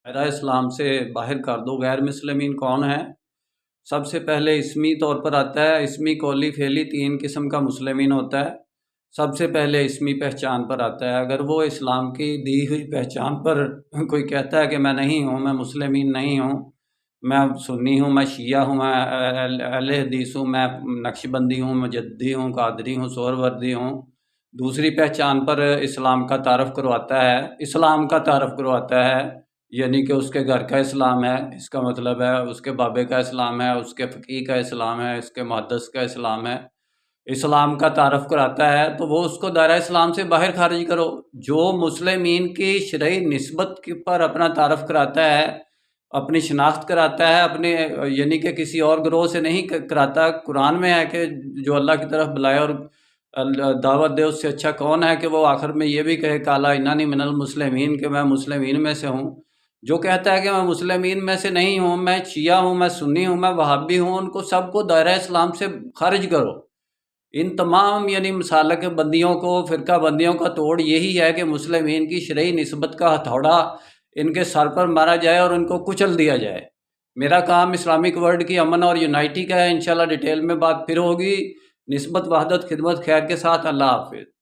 دائرہ اسلام سے باہر کر دو۔ غیر مسلمین کون ہیں؟ سب سے پہلے اسمی طور پر آتا ہے، اسمی قولی فعلی تین قسم کا مسلمین ہوتا ہے۔ سب سے پہلے اسمی پہچان پر آتا ہے۔ اگر وہ اسلام کی دی ہوئی پہچان پر کوئی کہتا ہے کہ میں نہیں ہوں، میں مسلمین نہیں ہوں، میں سنی ہوں، میں شیعہ ہوں، میں اہل حدیث ہوں، میں نقش بندی ہوں، مجددی ہوں، قادری ہوں، سہروردی ہوں، دوسری پہچان پر اسلام کا تعارف کرواتا ہے، اسلام کا تعارف کرواتا ہے، یعنی کہ اس کے گھر کا اسلام ہے، اس کا مطلب ہے اس کے بابے کا اسلام ہے، اس کے فقیہ کا اسلام ہے، اس کے محدث کا اسلام ہے، اسلام کا تعارف کراتا ہے، تو وہ اس کو دائرہ اسلام سے باہر خارج کرو۔ جو مسلمین کی شرعی نسبت پر اپنا تعارف کراتا ہے، اپنی شناخت کراتا ہے، اپنے یعنی کہ کسی اور گروہ سے نہیں کراتا۔ قرآن میں ہے کہ جو اللہ کی طرف بلائے اور دعوت دے اس سے اچھا کون ہے کہ وہ آخر میں یہ بھی کہے کالا انانی من المسلمین، کہ میں مسلمین میں سے ہوں۔ جو کہتا ہے کہ میں مسلمین میں سے نہیں ہوں، میں شیعہ ہوں، میں سنی ہوں، میں وہابی ہوں، ان کو سب کو دائرہ اسلام سے خارج کرو۔ ان تمام یعنی مسالک بندیوں کو، فرقہ بندیوں کا توڑ یہی ہے کہ مسلمین کی شرعی نسبت کا ہتھوڑا ان کے سر پر مارا جائے اور ان کو کچل دیا جائے۔ میرا کام اسلامک ورلڈ کی امن اور یونائٹی کا ہے۔ انشاءاللہ ڈیٹیل میں بات پھر ہوگی۔ نسبت، وحدت، خدمت، خیر کے ساتھ۔ اللہ حافظ۔